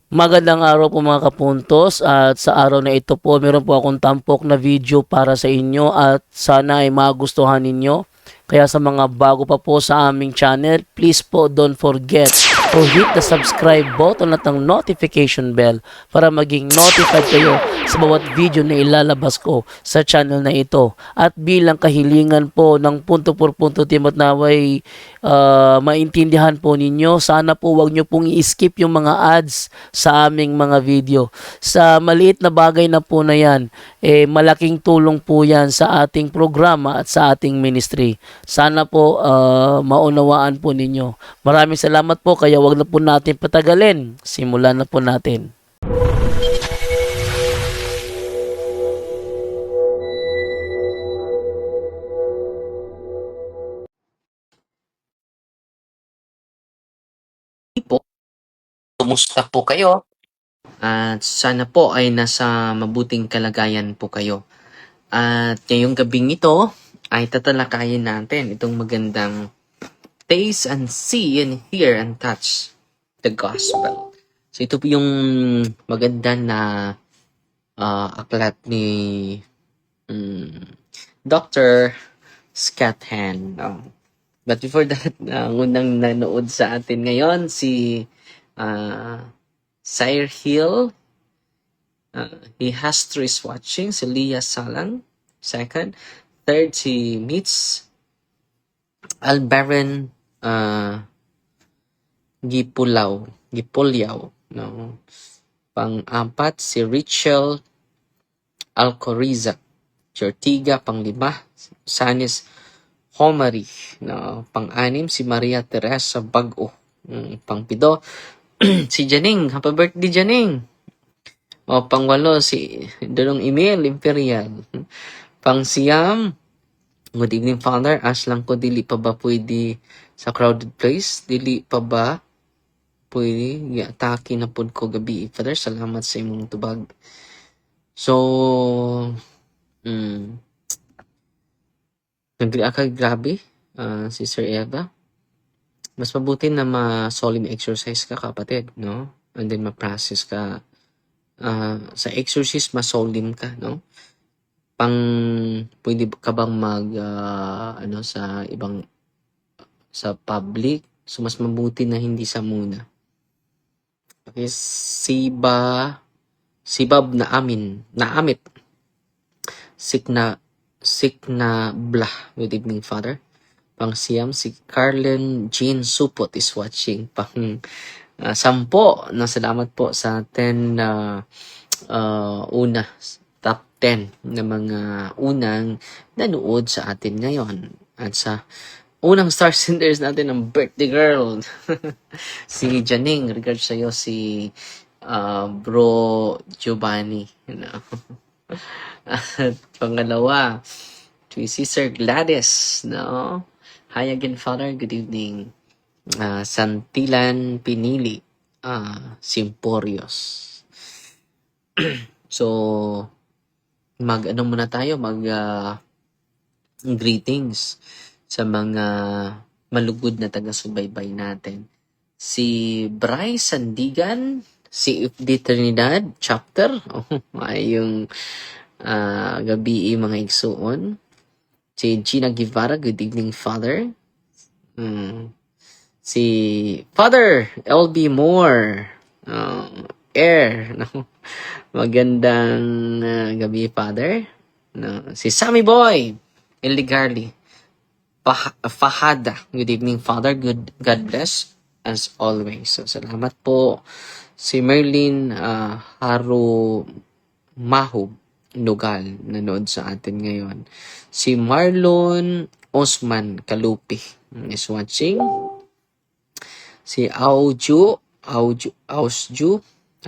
Magandang araw po mga kapuntos, at sa araw na ito po meron po akong tampok na video para sa inyo at sana ay magustuhan ninyo. Kaya sa mga bago pa po sa aming channel, please po don't forget to hit the subscribe button at ang notification bell para maging notified kayo sa bawat video na ilalabas ko sa channel na ito. At bilang kahilingan po ng punto por punto team at naway maintindihan po ninyo, sana po wag nyo pong i-skip yung mga ads sa aming mga video. Sa maliit na bagay na po na yan, malaking tulong po yan sa ating programa at sa ating ministry. Sana po maunawaan po ninyo. Maraming salamat po, kaya wag na po natin patagalin. Simulan na po natin. Po, kumusta po kayo? At sana po ay nasa mabuting kalagayan po kayo. At ngayong gabing ito ay tatalakayin natin itong magandang taste and see and hear and touch the gospel. So ito po yung maganda na aklat ni Dr. Scott Hahn. But before that, unang nanood sa atin ngayon si Sire Hill. He has three watching. Si Leah Salang, second. Third, si Mitch Albaran Gipulyaw. No? Pang-apat, si Rachel Alcoriza Chortiga. Pang-lima, Sanis Homari. No? Pang-anim, si Maria Teresa Bago. Pang-pito, si Janing. Happy birthday, Janing! O, pang-walo, si Dolong Emil Imperial. Pang-siyam, good evening, Father. Ask lang ko, dili pa ba pwede sa crowded place? Dili pa ba pwede? Atake na pod ko gabi. Father, salamat sa imong tubag. So, grabe, si Sir Eva. Mas mabuti na ma-solemn exercise ka, kapatid, no? And then ma-process ka. Sa exercise, ma-solemn ka, no? Pwede ka bang sa ibang, sa public? So, mas mabuti na hindi sa muna. Okay, Sibab na amit. Sikna blah. Good evening, Father. Pang-siyam, si Carlen Jean Supot is watching. Sampo, salamat po sa 10 top 10 na mga unang nanood sa atin ngayon. At sa unang star senders natin ng birthday girl, si Janing, regards sa'yo, si Bro Giovanni. At pangalawa, si Sister Gladys. No? Hi again, Father. Good evening. Santilan Pinili. Simporios. So, muna tayo, greetings sa mga malugod na taga-subaybay natin. Si Bryce Sandigan, si FD Trinidad, chapter, ay yung gabi mga igsuon. Si Gina Guevara, good evening, Father. Si Father LB Moore, Air, no? Magandang gabi, Father. No? Si Sammy Boy Iligarli, Fahada, good evening, Father. God bless as always. So, salamat po. Si Merlin Haru Mahub Nugal, nanood sa atin ngayon. Si Marlon Osman Kalupi is watching. Si Ausju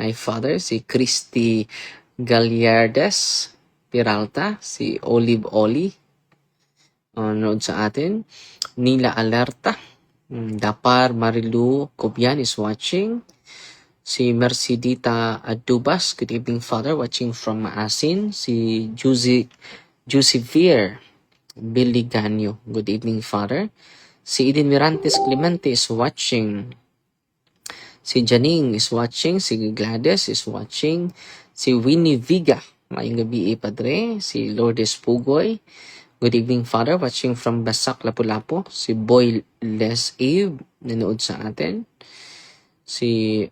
ay Father. Si Christy Gallardes Peralta. Si Olive Oli nanood sa atin. Nila Alerta. Dapar Marilu Cobian is watching. Si Mercedita Adubas, good evening, Father, watching from Maasin. Si Jusivier Biliganyo, good evening, Father. Si Eden Mirantes Clemente is watching. Si Janing is watching. Si Gladys is watching. Si Winnie Viga. Maayong gabi, Padre. Si Lourdes Pugoy. Good evening, Father. Watching from Basak, Lapu-Lapu. Si Boy Les Eve. Nanood sa atin. Si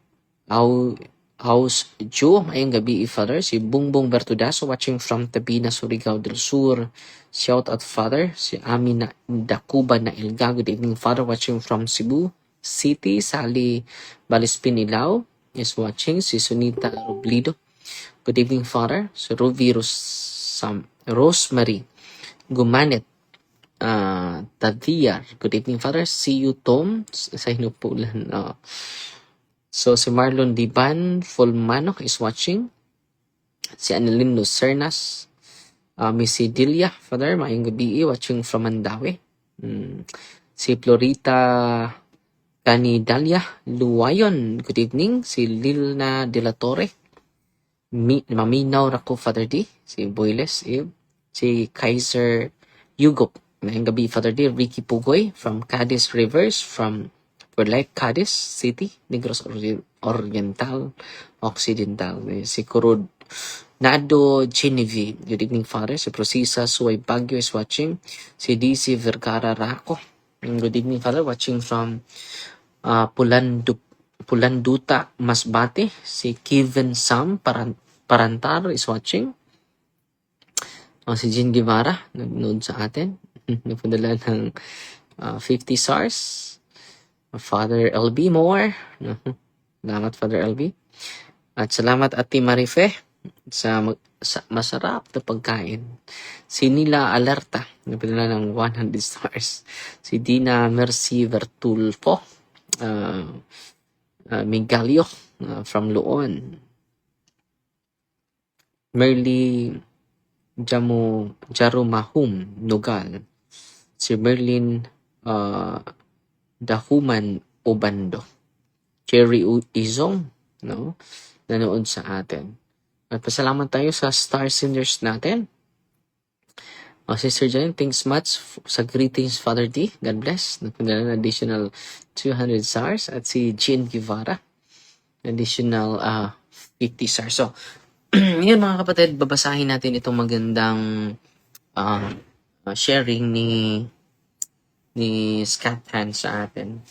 House Joe, mayang gabi, Father. Si Bungbong Bertudaso, watching from Tabina, Surigao del Sur. Shout out, Father. Si Amina Dacuba na Ilga. Good evening, Father. Watching from Cebu City. Sally Balispin Ilao is watching. Si Sunita Roblido. Good evening, Father. Si Ruby Rosemary Gumanet. Tadiyar. Good evening, Father. See you, Tom. Sa Hinupulan. So, si Marlon Diban Fulmanok is watching. Si Annalyn Lucernas. Missy Dilia, Father, mayong gabi, watching from Mandawi. Si Florita Canidalia Luwayon, good evening. Si Lilna De La Torre. Maminaw Rako, Father D. Si Boyles Eve. Si Kaiser Yugop, mayong gabi, Father D. Ricky Pugoy from Cadiz Rivers, from Like Cadiz City, Negros Oriental, Occidental. Si Kurud Nado Genevieve, good evening, Father. Si Procisa Suway Baguio is watching. Si DC Vergara Raco, good evening, Father. Watching from Pulanduta Masbate. Si Kevin Sam Parantar is watching. Si Jean Guevara, nag-nood sa atin. Napadala ng 50 stars. Father LB Moore. Salamat, Father LB. At salamat, Ate Marife, sa masarap na pagkain. Si Nila Alerta, napadala ng 100 stars. Si Dina Mercy Vertulfo, Migalio, from Luon. Merly Jarumahum, Nugal. Si Merlin Dahuman Obando. Cherry Izong, no? Nanood sa atin. At pasalamat tayo sa star senders natin. Sister Jen, thanks much sa greetings, Father D. God bless. Nagpadala ng additional 200 stars. At si Jean Guevara, additional 50 stars. So, yun mga kapatid, babasahin natin itong magandang sharing ni Scott Han sa atin.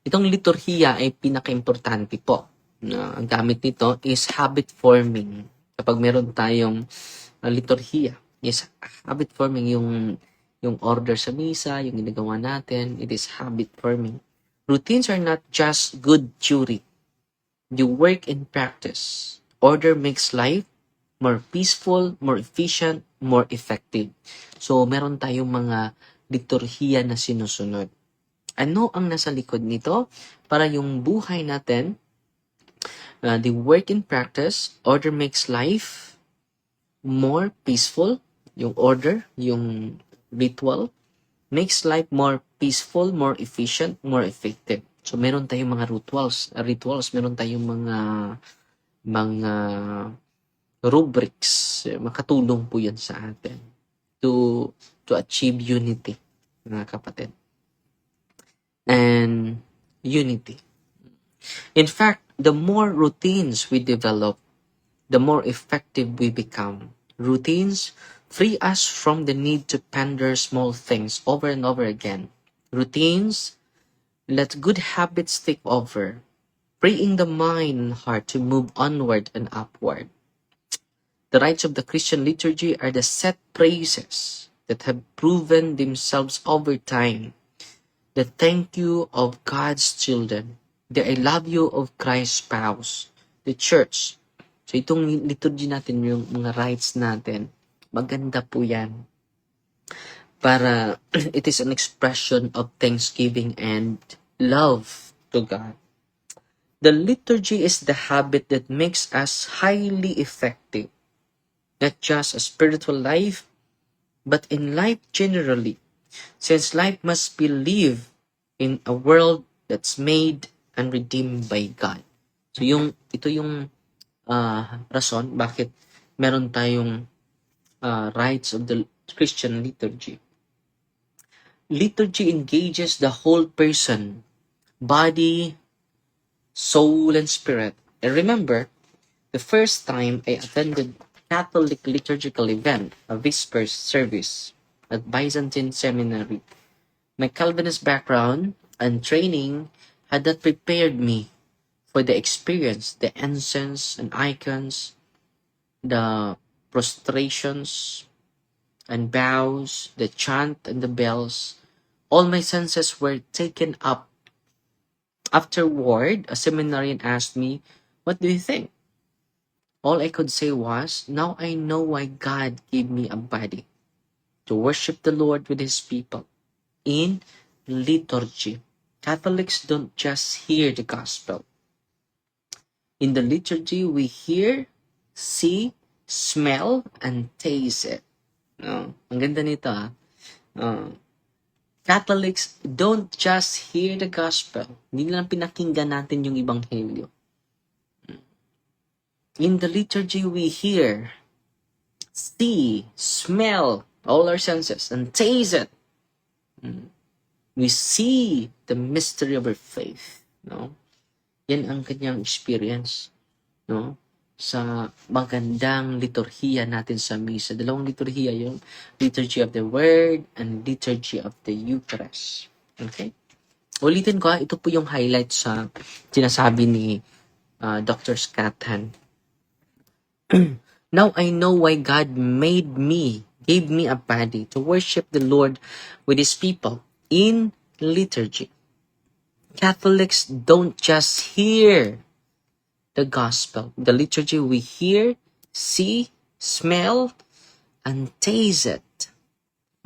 Itong liturhiya ay pinaka-importante po. Ang gamit nito is habit forming. Kapag meron tayong liturhiya, is habit forming yung order sa misa, yung ginagawa natin, it is habit forming. Routines are not just good theory. You work in practice. Order makes life more peaceful, more efficient, more effective. So, meron tayong mga liturhiya na sinusunod. Ano ang nasa likod nito? Para yung buhay natin, the work in practice, order makes life more peaceful. Yung order, yung ritual, makes life more peaceful, more efficient, more effective. So, meron tayong mga rituals, meron tayong mga rubrics. Makatulong po yan sa atin to achieve unity, mga kapatid. And unity. In fact, the more routines we develop, the more effective we become. Routines free us from the need to ponder small things over and over again. Routines let good habits take over, freeing the mind and heart to move onward and upward. The rites of the Christian liturgy are the set praises that have proven themselves over time. The thank you of God's children, the I love you of Christ's spouse, the church. So itong liturgy natin, yung mga rites natin, maganda po yan. Para it is an expression of thanksgiving and love to God. The liturgy is the habit that makes us highly effective, not just a spiritual life, but in life generally. Since life must be lived in a world that's made and redeemed by God. So ito yung rason bakit meron tayong rites of the Christian liturgy. Liturgy engages the whole person, body, soul, and spirit. I remember the first time I attended Catholic liturgical event, a Vespers service at Byzantine Seminary. My Calvinist background and training had not prepared me for the experience, the incense and icons, the prostrations and bows, the chant and the bells. All my senses were taken up. Afterward, a seminarian asked me, "What do you think?" All I could say was, "Now I know why God gave me a body to worship the Lord with His people in liturgy." Catholics don't just hear the gospel. In the liturgy, we hear, see, smell, and taste it. No, ang ganda nito Uh, Catholics don't just hear the gospel. Hindi lang pinakinggan natin yung ebanghelyo. In the liturgy, we hear, see, smell, all our senses, and taste it. We see the mystery of our faith. No? Yan ang kanyang experience. No? Sa magandang liturhiya natin sa misa. Dalawang liturhiya yung liturgy of the word and liturgy of the Eucharist. Okay? Ulitin ko, ito po yung highlight sa sinasabi ni Dr. Scathan. Now I know why God gave me a body to worship the Lord with His people in liturgy. Catholics don't just hear the gospel. The liturgy we hear, see, smell, and taste it.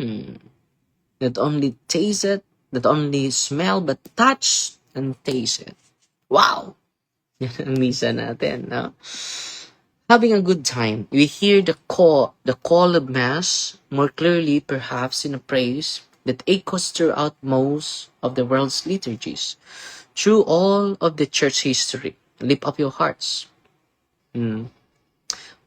Not only taste it, not only smell, but touch and taste it. Wow! Yan ang misa natin, no? Having a good time, we hear the call of Mass more clearly perhaps in a praise that echoes throughout most of the world's liturgies. Through all of the church history, lift up your hearts.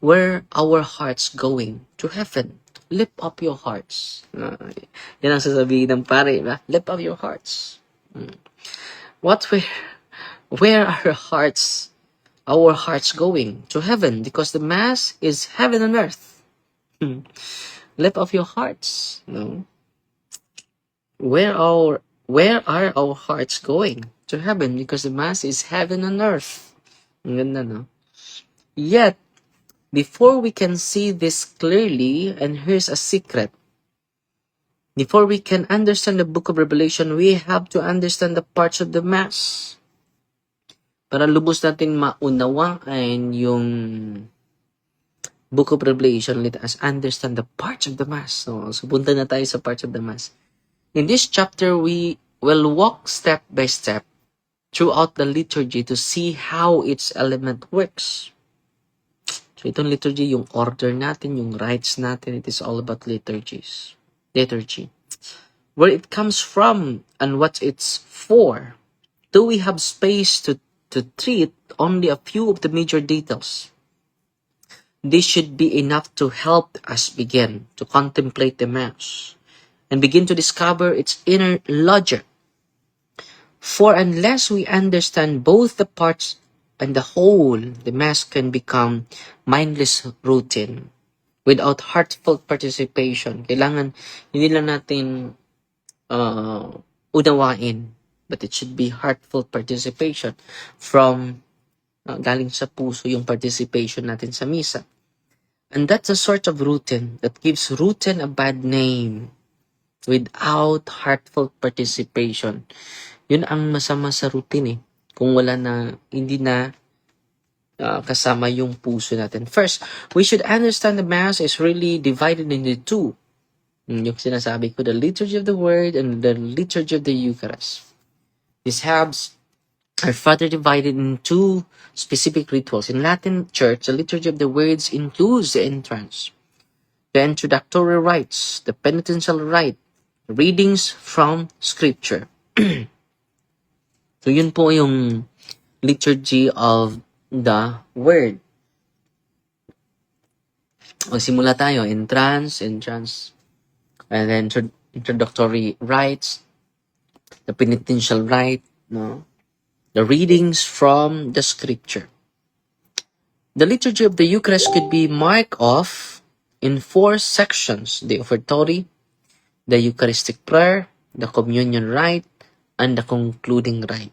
Where our hearts going? To heaven. Lift up your hearts. Yan ang sasabihin ng pare, ba? Lift up your hearts. Where are our hearts going? To heaven, because the Mass is heaven and earth. Lift up your hearts. No? Where are our hearts going? To heaven, because the Mass is heaven and earth. Ang ganda, no? Yet, before we can see this clearly, and here's a secret, before we can understand the book of Revelation, we have to understand the parts of the Mass. Para lubos natin maunawaan yung book of Revelation, let us understand the parts of the Mass. So punta na tayo sa parts of the Mass. In this chapter, we will walk step by step throughout the liturgy to see how its element works. So itong liturgy, yung order natin, yung rites natin, it is all about liturgy. Where it comes from and what it's for. Do we have space to treat only a few of the major details? This should be enough to help us begin to contemplate the Mass and begin to discover its inner logic. For unless we understand both the parts and the whole, the Mass can become mindless routine without heartfelt participation. Kailangan hindi lang natin unawain, but it should be heartfelt participation from galing sa puso yung participation natin sa misa. And that's a sort of routine that gives routine a bad name without heartfelt participation. Yun ang masama sa routine kung hindi na kasama yung puso natin. First, we should understand the Mass is really divided into two. Yung sinasabi ko, the liturgy of the word and the liturgy of the Eucharist. These halves are further divided into two specific rituals. In Latin Church, the liturgy of the words includes the entrance, the introductory rites, the penitential rite, readings from Scripture. So yun po yung liturgy of the word. Magsimula tayo, entrance, and then introductory rites, the penitential rite, no? the readings from the scripture. The liturgy of the Eucharist could be marked off in 4 sections: the offertory, the Eucharistic prayer, the communion rite, and the concluding rite.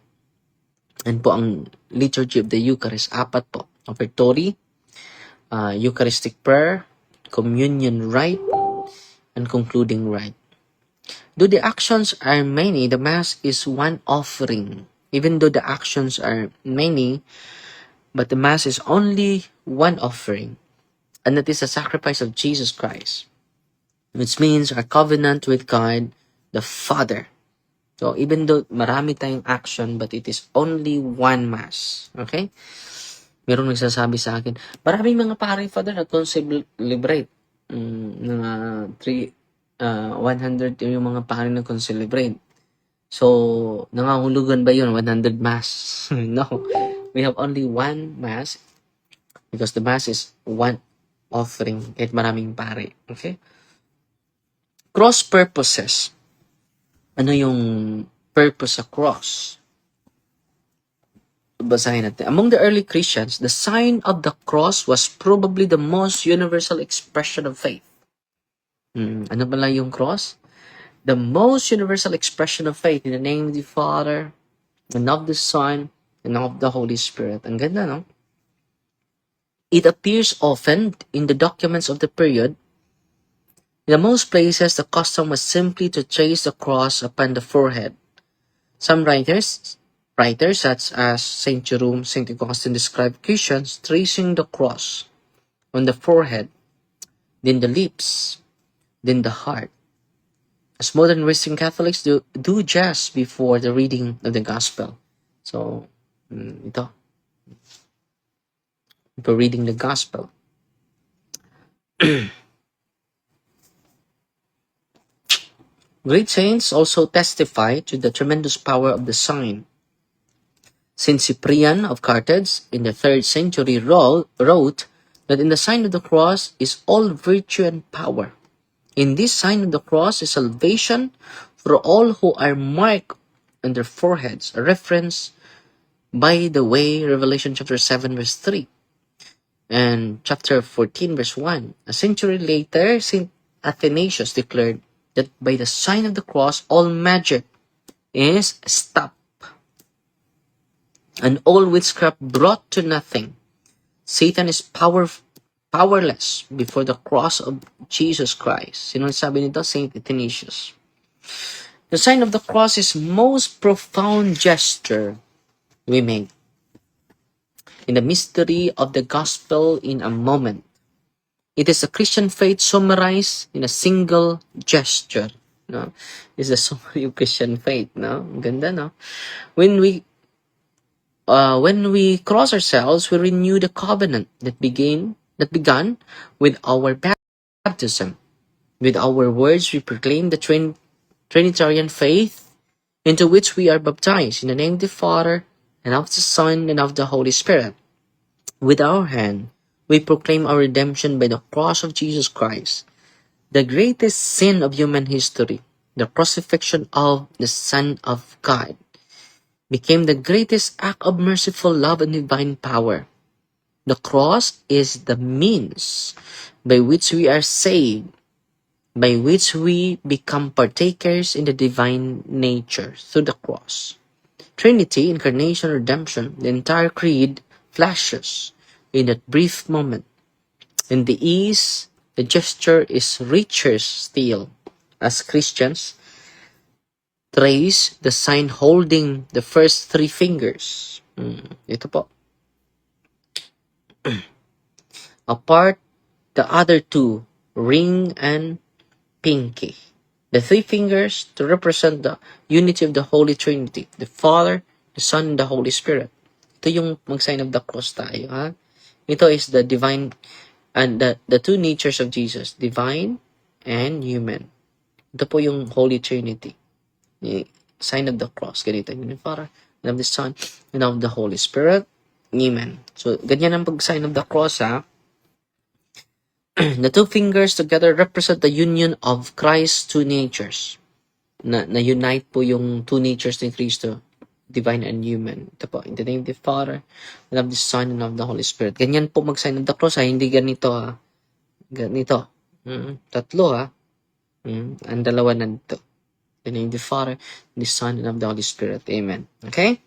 And po ang liturgy of the Eucharist, 4 po. Offertory, Eucharistic prayer, communion rite, and concluding rite. Though the actions are many, the Mass is one offering. Even though the actions are many, but the Mass is only one offering. And that is the sacrifice of Jesus Christ, which means our covenant with God, the Father. So, even though marami tayong action, but it is only one Mass. Okay? Merong nagsasabi sa akin, maraming mga pare, Father, nag-concelebrate. Mga 100 yung mga pare nag-concelebrate. So, nangangulugan ba yun? 100 Mass? No. We have only one Mass because the Mass is one offering kahit maraming pare. Okay? Cross purposes. Ano yung purpose sa cross? Basahin natin. Among the early Christians, the sign of the cross was probably the most universal expression of faith. Ano pala yung cross? The most universal expression of faith in the name of the Father, and of the Son, and of the Holy Spirit. Ang ganda, no? It appears often in the documents of the period. In most places, the custom was simply to trace the cross upon the forehead. Some writers such as Saint Jerome, Saint Augustine, describe Christians tracing the cross on the forehead, then the lips, then the heart, as modern Western Catholics do just before the reading of the Gospel. So, ito. Before reading the Gospel. Great saints also testify to the tremendous power of the sign. Saint Cyprian of Carthage in the 3rd century wrote that in the sign of the cross is all virtue and power. In this sign of the cross is salvation for all who are marked on their foreheads, a reference, by the way, Revelation chapter 7 verse 3 and chapter 14 verse 1. A century later, St. Athanasius declared that by the sign of the cross, all magic is stopped and all witchcraft brought to nothing. Satan is powerless before the cross of Jesus Christ. Sino sabi nito? St. Athanasius. The sign of the cross is most profound gesture we make in the mystery of the gospel in a moment. It is the Christian faith summarized in a single gesture. No, it's the summary of Christian faith. No, ganda, no. When we cross ourselves, we renew the covenant that began with our baptism. With our words, we proclaim the Trinitarian faith into which we are baptized in the name of the Father, and of the Son, and of the Holy Spirit. With our hand, we proclaim our redemption by the cross of Jesus Christ, the greatest sin of human history, the crucifixion of the Son of God, became the greatest act of merciful love and divine power. The cross is the means by which we are saved, by which we become partakers in the divine nature through the cross. Trinity, incarnation, redemption, the entire creed flashes in that brief moment. In the East, the gesture is richer still. As Christians, trace the sign holding the first 3 fingers. Ito po. Apart the other 2, ring and pinky. The 3 fingers to represent the unity of the Holy Trinity, the Father, the Son, and the Holy Spirit. Ito yung mag-sign of the cross tayo. Ha? Ito is the divine and the 2 natures of Jesus, divine and human. Ito po yung Holy Trinity. Sign of the cross. Ganito yung Father, and of the Son, and of the Holy Spirit. Amen. So, ganyan ang pag-sign of the cross, ha? The 2 fingers together represent the union of Christ's 2 natures. Na-unite po yung 2 natures ni Kristo. divine and human. Ito po, in the name of the Father, and of the Son, and of the Holy Spirit. Ganyan po mag-sign of the cross, ha? Hindi ganito, ha? Ganito. Tatlo, ha? Ang dalawa nandito. In the name of the Father, the Son, and of the Holy Spirit. Amen. Okay?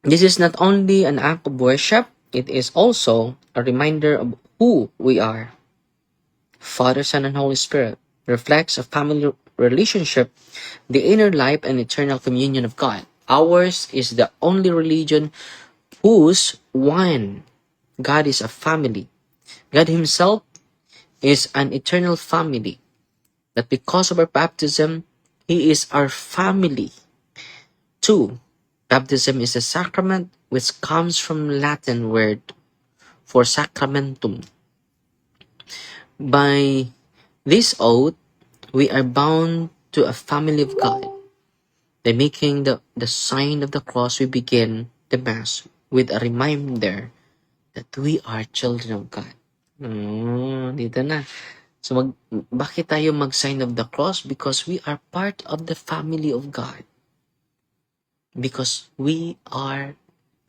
This is not only an act of worship, it is also a reminder of who we are. Father, Son, and Holy Spirit reflects a family relationship, the inner life, and eternal communion of God. Ours is the only religion whose one God is a family. God Himself is an eternal family. That because of our baptism, He is our family. 2. Baptism is a sacrament which comes from Latin word for sacramentum. By this oath, we are bound to a family of God. By making the sign of the cross, we begin the Mass with a reminder that we are children of God. Dito na. So, bakit tayo mag-sign of the cross? Because we are part of the family of God. Because we are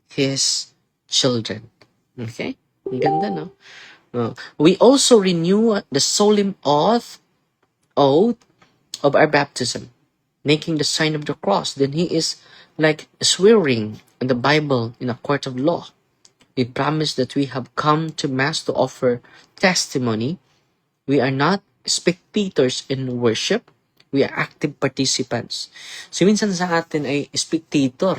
His children. Okay? Ang ganda, no? We also renew the solemn oath of our baptism, making the sign of the cross. Then He is like swearing in the Bible in a court of law. We promise that we have come to Mass to offer testimony. We are not spectators in worship. We are active participants. So, minsan sa atin ay spectator.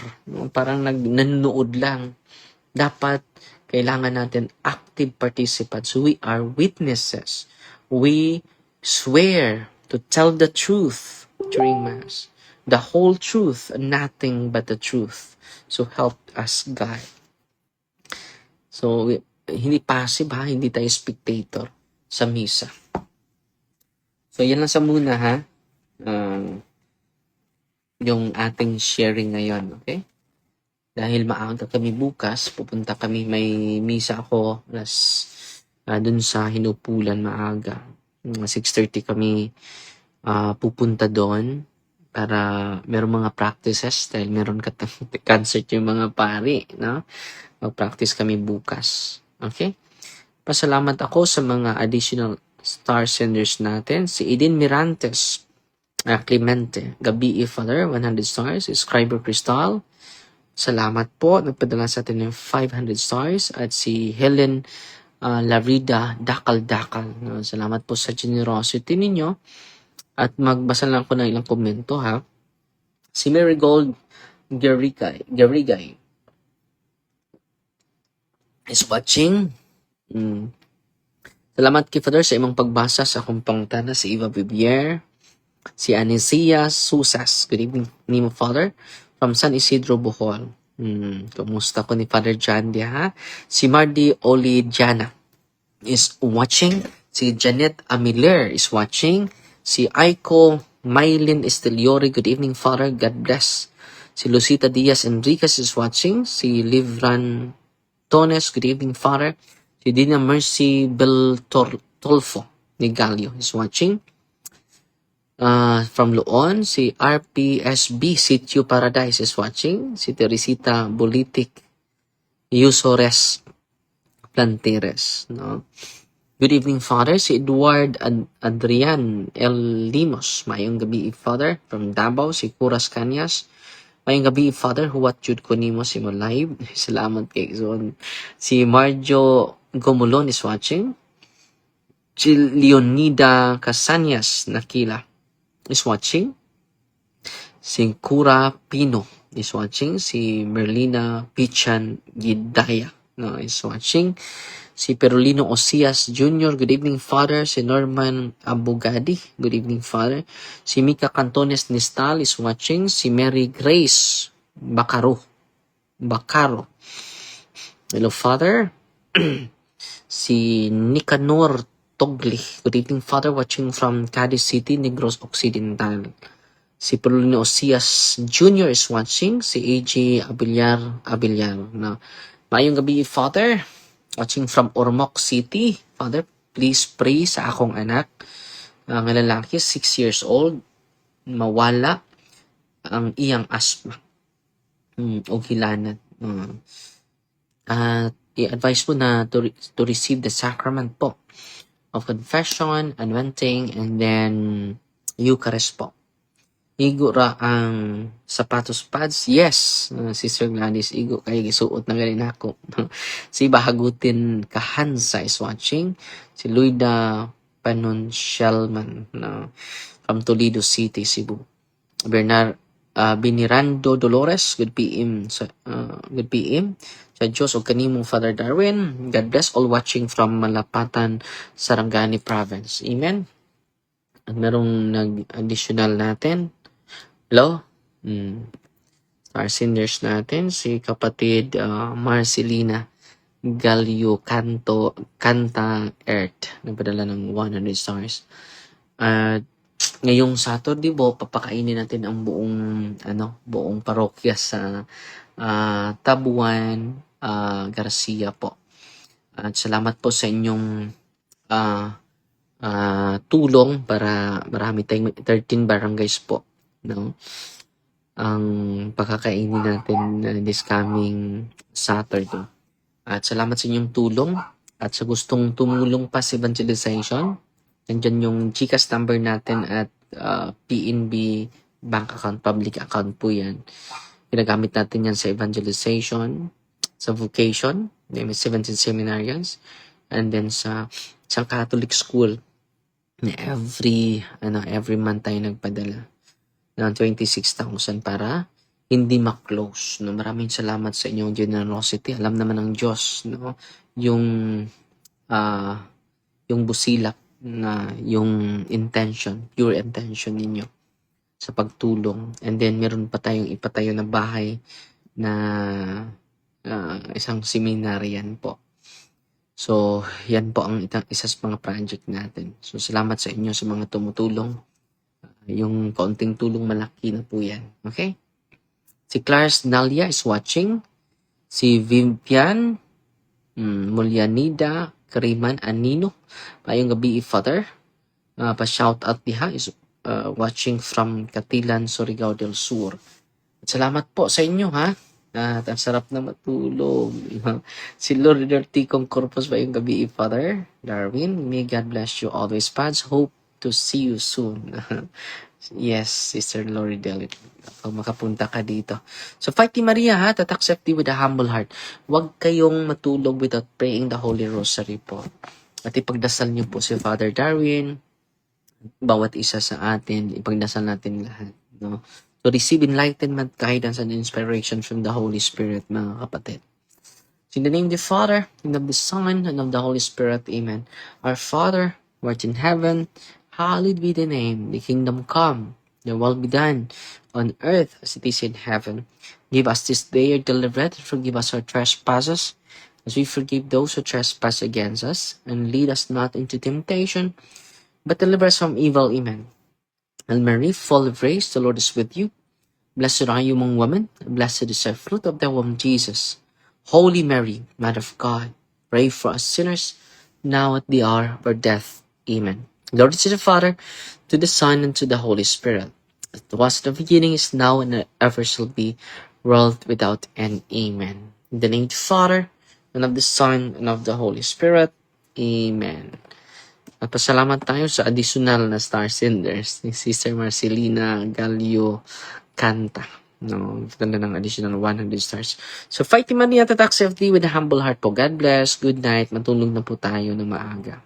Parang nanonood lang. Dapat, kailangan natin active participants. We are witnesses. We swear to tell the truth during Mass. The whole truth and nothing but the truth. So, help us, God. So, hindi passive, ha? Hindi tayo spectator sa misa. So, yan lang sa muna, ha? Yung ating sharing ngayon, okay? Dahil maaga kami bukas, pupunta kami, may misa ako dun sa Hinupulan maaga. 6:30 kami pupunta doon para meron mga practices dahil meron concert yung mga pari, no? Mag-practice kami bukas. Okay? Pasalamat ako sa mga additional star senders natin. Si Eden Mirantes, Clemente, Gabi Father, 100 stars. Scriber Crystal, salamat po. Nagpadala sa atin ng 500 stars. At si Helen Larida, Dakal-Dakal. Salamat po sa generosity ninyo. At magbasa lang ko ng ilang komento, ha. Si Marigold Garigay is watching. Salamat kay Father sa imong pagbasa sa akong pangutana. Si Eva Bibier, si Anesia Susas. Good evening, nimo Father, from San Isidro, Bohol. Kumusta ko ni Father John dia, ha? Si Mardi Olidiana is watching. Si Janet Amiler is watching. Si Aiko Maylin Esteliore, good evening Father, God bless. Si Lucita Diaz Enriquez is watching. Si Livran Tones, good evening Father. Si Dina Mercy Beltolfo ni Galio is watching. From Luon, si RPSB Sitio Paradise is watching. Si Teresita Bolitic Yusores Planteres, no? Good evening, Father. Si Edward Adrian L. Limos, mayong gabi, Father. From Davao, si Kuras Kanyas, mayong gabi, Father. Huwat jud ko nimo si mo live. Salamat kay Zon. Si Marjo Gomulon is watching. Si Leonida Casanyas Nakila is watching. Si Kura Pino is watching. Si Merlina Pichan Gidaya, no, is watching. Si Perolino Osias Jr., good evening Father. Si Norman Abogadi, good evening Father. Si Mika Cantones Nistal is watching. Si Mary Grace Bacaro, hello Father. Si Nicanor Togli, good evening Father, watching from Cadiz City, Negros Occidental. Si Perolino Osias Jr. is watching. Si AJ Abilyar, no. Mayong gabi Father, watching from Ormoc City. Father, please pray sa akong anak. Nga lalaki, 6 years old, mawala. ang iyang asma o hilanat. At i-advise po na to receive the sacrament po of confession, anointing, and then Eucharist po. Igo ra ang sapatos pads? Yes, Sister Gladys, igo kay gisuot na ganin ako. Si Bahagutin Kahansa is watching. Si Luida Panunshelman from Toledo City, Cebu. Binirando Dolores, good PM. Good PM. Sa Diyos o kanimong Father Darwin. God bless all watching from Malapatan, Sarangani Province. Amen. At merong nag-additional natin. Hello? Star senders natin, si kapatid Marcelina Galio Canta Earth. Nagpadala ng 100 stars. At ngayong Saturday po, papakainin natin ang buong parokya sa Tabuan, Garcia po. At salamat po sa inyong tulong para marami tayong 13 barangays po, no? Ang pakakainin natin this coming Saturday. At salamat sa inyong tulong at sa gustong tumulong pa sa evangelization. Nandyan yung GCash number natin at PNB bank account, public account po yan. Ginagamit natin yan sa evangelization, sa vocation, name is 17 seminarians, and then sa Catholic school na every month tayo nagpadala ng 26,000 para hindi ma-close. No? Maraming salamat sa inyong generosity. Alam naman ng Diyos, no? Yung busilak na yung intention, pure intention ninyo sa pagtulong. And then meron pa tayong ipatayo na bahay na isang seminaryan po. So, yan po ang isa sa mga project natin. So, salamat sa inyo sa mga tumutulong. Yung kaunting tulong malaki na po yan. Okay? Si Clars Nalia is watching. Si Vivian Mulyanida Kariman Anino. Mayong gabi, Father. Pa-shout out diha is watching from Katilan, Surigao del Sur. At salamat po sa inyo, ha? At ang sarap na matulog. Si Lord Dirtikong Corpus ba yung gabi, Father Darwin? May God bless you always, Pads. Hope to see you soon. Yes, Sister Lori Del. Pag makapunta ka dito. So, Fighty Maria, ha? That accept you with a humble heart. Huwag kayong matulog without praying the Holy Rosary po. At ipagdasal niyo po si Father Darwin. Bawat isa sa atin, ipagdasal natin lahat. No? To receive enlightenment, guidance, and inspiration from the Holy Spirit, mga kapatid. In the name of the Father, and of the Son, and of the Holy Spirit. Amen. Our Father, who art in heaven, hallowed be thy name. The kingdom come, thy will be done, on earth as it is in heaven. Give us this day our daily bread, and forgive us our trespasses, as we forgive those who trespass against us. And lead us not into temptation, but deliver us from evil. Amen. Hail Mary, full of grace, the Lord is with you. Blessed are you among women, and blessed is the fruit of thy womb, Jesus. Holy Mary, Mother of God, pray for us sinners, now at the hour of our death. Amen. Glory to the Father, to the Son, and to the Holy Spirit. As it was in the beginning, is now, and ever shall be, world without end. Amen. In the name of the Father, and of the Son, and of the Holy Spirit. Amen. At pasalamat tayo sa additional na star senders ni Sister Marcelina Galio Canta. No, ganda ng additional 100 stars. So, Fighty Maria, tatak safety with a humble heart po. God bless. Good night. Matulog na po tayo ng maaga.